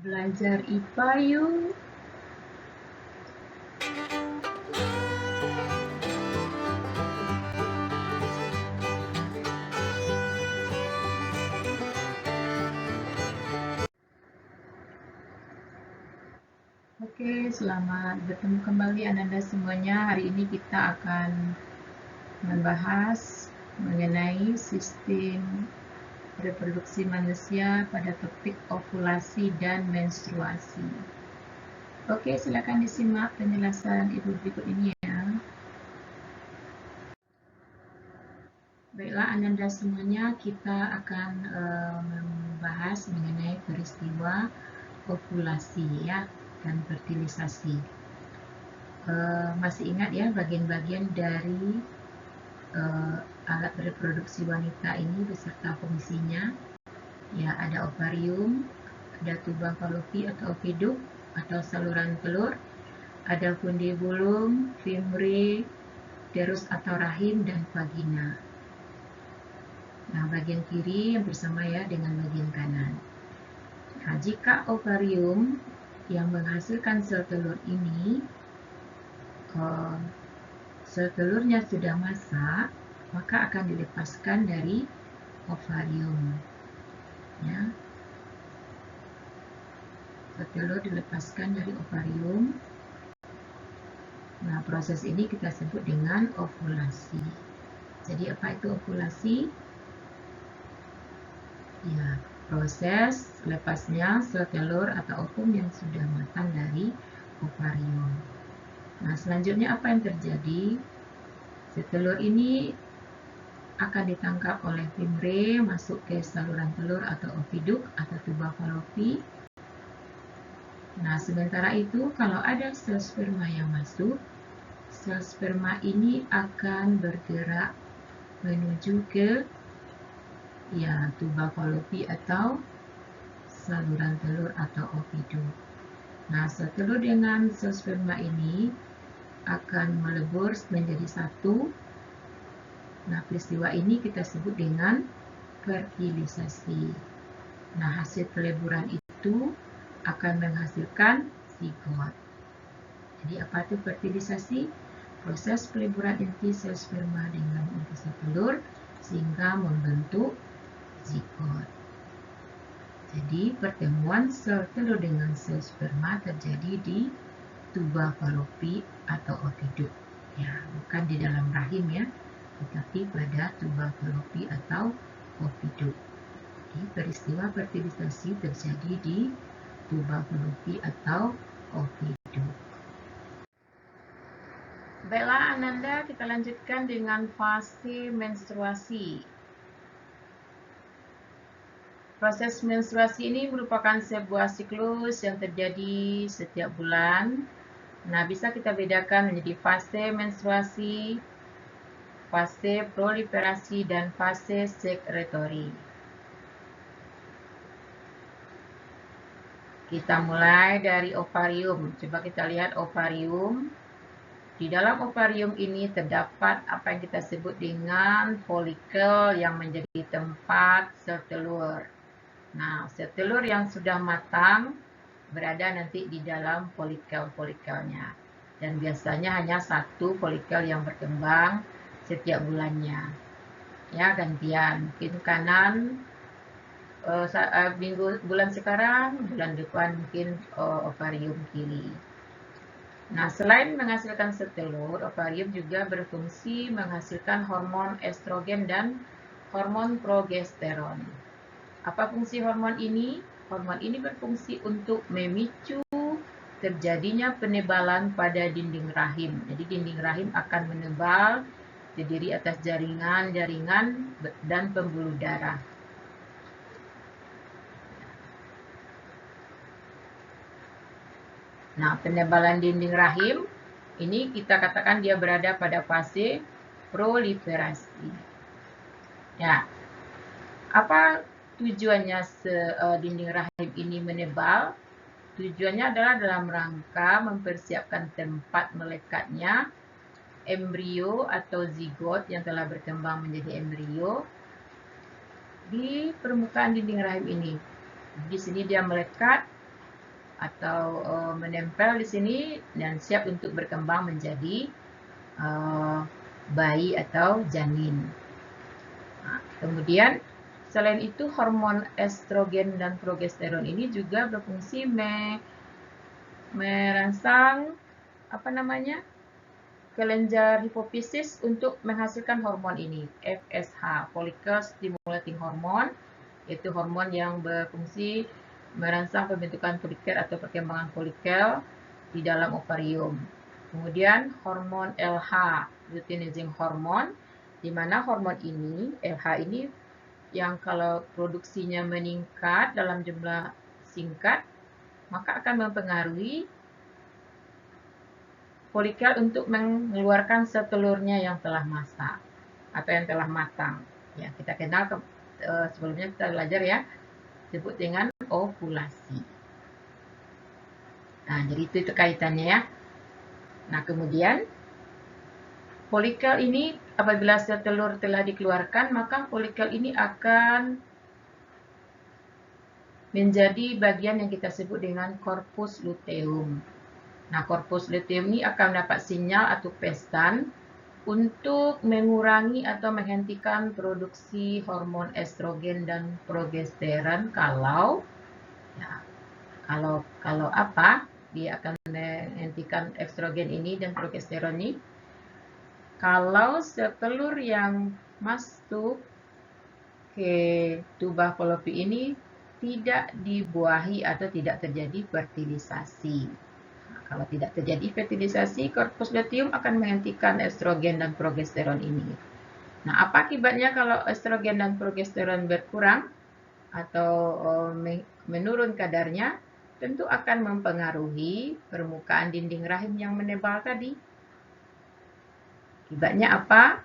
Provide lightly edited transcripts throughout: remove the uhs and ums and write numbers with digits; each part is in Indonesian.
Belajar IPA yuk. Oke, selamat bertemu kembali Ananda semuanya. Hari ini kita akan membahas mengenai sistem reproduksi manusia pada topik ovulasi dan menstruasi. Oke, silakan disimak penjelasan Ibu berikut ini ya. Baiklah Ananda semuanya, kita akan membahas mengenai peristiwa ovulasi ya dan fertilisasi. Masih ingat ya bagian-bagian dari alat reproduksi wanita ini beserta fungsinya? Ya, ada ovarium, ada tubang falopi atau oviduk atau saluran telur, ada fundibulum, fimbre, uterus atau rahim, dan vagina. Nah, bagian kiri yang bersama ya dengan bagian kanan. Nah, jika ovarium yang menghasilkan sel telur ini, sel telurnya sudah masak, maka akan dilepaskan dari ovarium. Ya. Sel telur dilepaskan dari ovarium. Nah, proses ini kita sebut dengan ovulasi. Jadi, apa itu ovulasi? Ya, proses lepasnya sel telur atau ovum yang sudah matang dari ovarium. Nah, selanjutnya apa yang terjadi? Sel telur ini akan ditangkap oleh fimbre masuk ke saluran telur atau oviduk atau tubang falopi. Nah, sementara itu kalau ada sel sperma yang masuk, sel sperma ini akan bergerak menuju ke tubang falopi atau saluran telur atau oviduk. Nah, sel telur dengan sel sperma ini akan melebur menjadi satu. Nah, peristiwa ini kita sebut dengan fertilisasi. Nah, hasil peleburan itu akan menghasilkan zigot. Jadi, apa itu fertilisasi? Proses peleburan inti sel sperma dengan inti sel telur sehingga membentuk zigot. Jadi, pertemuan sel telur dengan sel sperma terjadi di tubang falopi atau oviduk. Ya, bukan di dalam rahim ya, tetapi pada tubang falopi atau oviduk. Jadi, peristiwa fertilisasi terjadi di tubang falopi atau oviduk. Baiklah Ananda, kita lanjutkan dengan fase menstruasi. Proses menstruasi ini merupakan sebuah siklus yang terjadi setiap bulan. Nah, bisa kita bedakan menjadi fase menstruasi, fase proliferasi, dan fase sekretory. Kita mulai dari ovarium. Coba kita lihat ovarium. Di dalam ovarium ini terdapat apa yang kita sebut dengan folikel yang menjadi tempat sel telur. Nah, sel telur yang sudah matang berada nanti di dalam folikel-folikelnya. Dan biasanya hanya satu folikel yang berkembang setiap bulannya. Ya, gantian. Mungkin kanan bulan sekarang, bulan depan mungkin ovarium kiri. Nah, selain menghasilkan sel telur, ovarium juga berfungsi menghasilkan hormon estrogen dan hormon progesteron. Apa fungsi hormon ini? Hormon ini berfungsi untuk memicu terjadinya penebalan pada dinding rahim. Jadi dinding rahim akan menebal, terdiri atas jaringan-jaringan dan pembuluh darah. Nah, penebalan dinding rahim ini kita katakan dia berada pada fase proliferasi. Ya, apa tujuannya dinding rahim ini menebal? Tujuannya adalah dalam rangka mempersiapkan tempat melekatnya embrio atau zigot yang telah berkembang menjadi embrio di permukaan dinding rahim ini. Di sini dia melekat atau menempel di sini dan siap untuk berkembang menjadi bayi atau janin. Nah, kemudian selain itu hormon estrogen dan progesteron ini juga berfungsi merangsang kelenjar hipofisis untuk menghasilkan hormon ini, FSH, follicle stimulating hormone, yaitu hormon yang berfungsi merangsang pembentukan folikel atau perkembangan folikel di dalam ovarium. Kemudian hormon LH, luteinizing hormone, di mana hormon ini, LH ini, yang kalau produksinya meningkat dalam jumlah singkat, maka akan mempengaruhi folikel untuk mengeluarkan sel telurnya yang telah masak atau yang telah matang. Ya, kita kenal sebelumnya kita belajar ya, disebut dengan ovulasi. Nah, jadi itu kaitannya ya. Nah, kemudian folikel ini apabila sel telur telah dikeluarkan, maka folikel ini akan menjadi bagian yang kita sebut dengan corpus luteum. Nah, corpus luteum ini akan mendapat sinyal atau pesan untuk mengurangi atau menghentikan produksi hormon estrogen dan progesteron kalau dia akan menghentikan estrogen ini dan progesteron ini kalau sel telur yang masuk ke tuba falopi ini tidak dibuahi atau tidak terjadi fertilisasi. Kalau tidak terjadi fertilisasi, corpus luteum akan menghentikan estrogen dan progesteron ini. Nah, apa akibatnya kalau estrogen dan progesteron berkurang atau menurun kadarnya? Tentu akan mempengaruhi permukaan dinding rahim yang menebal tadi. Akibatnya apa?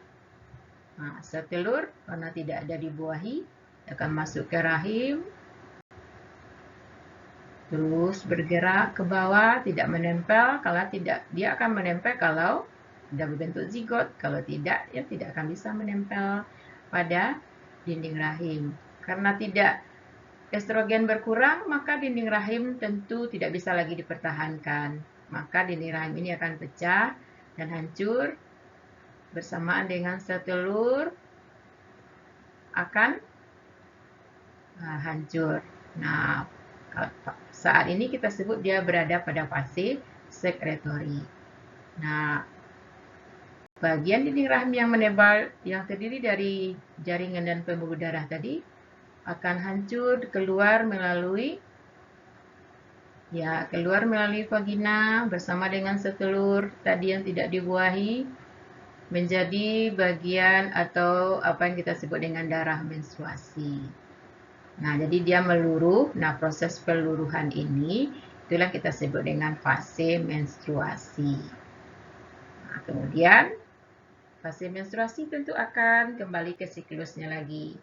Nah, sel telur karena tidak ada dibuahi akan masuk ke rahim, terus bergerak ke bawah, tidak menempel. Kalau tidak, dia akan menempel kalau sudah berbentuk zigot. Kalau tidak, ya tidak akan bisa menempel pada dinding rahim. Karena tidak estrogen berkurang, maka dinding rahim tentu tidak bisa lagi dipertahankan. Maka dinding rahim ini akan pecah dan hancur bersamaan dengan sel telur akan hancur. Nah, saat ini kita sebut dia berada pada fase sekretori. Nah, bagian dinding rahim yang menebal yang terdiri dari jaringan dan pembuluh darah tadi akan hancur keluar melalui vagina bersama dengan sel telur tadi yang tidak dibuahi menjadi bagian atau apa yang kita sebut dengan darah menstruasi. Nah, jadi dia meluruh. Nah, proses peluruhan ini itulah kita sebut dengan fase menstruasi. Nah, kemudian fase menstruasi tentu akan kembali ke siklusnya lagi.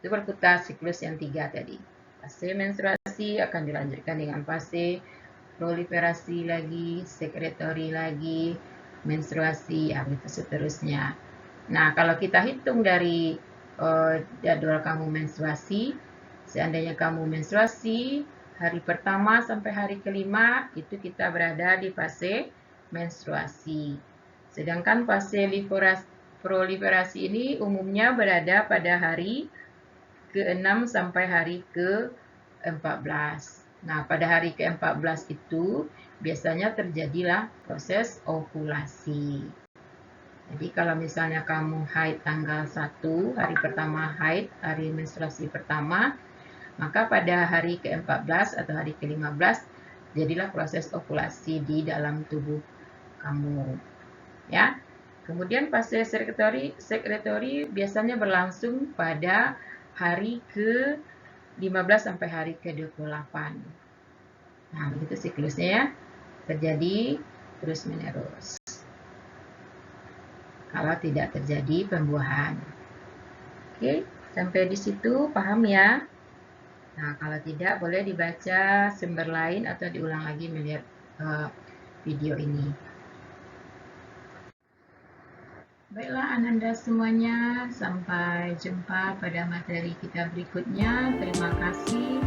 Itu berputar siklus yang 3 tadi. Fase menstruasi akan dilanjutkan dengan fase proliferasi lagi, sekretori lagi, menstruasi, begitu seterusnya. Nah, kalau kita hitung dari jadwal kamu menstruasi, seandainya kamu menstruasi hari pertama sampai hari kelima, itu kita berada di fase menstruasi. Sedangkan fase proliferasi ini umumnya berada pada hari ke-6 sampai hari ke-14. Nah, pada hari ke-14 itu biasanya terjadilah proses ovulasi. Jadi kalau misalnya kamu haid tanggal 1, hari pertama haid, hari menstruasi pertama, maka pada hari ke-14 atau hari ke-15 jadilah proses ovulasi di dalam tubuh kamu. Ya. Kemudian fase sekretori biasanya berlangsung pada hari ke-15 sampai hari ke-28. Nah, begitu siklusnya ya. Terjadi terus-menerus. Kalau tidak terjadi pembuahan. Oke, sampai di situ paham ya? Nah, kalau tidak boleh dibaca sumber lain atau diulang lagi melihat video ini. Baiklah Ananda semuanya, sampai jumpa pada materi kita berikutnya. Terima kasih.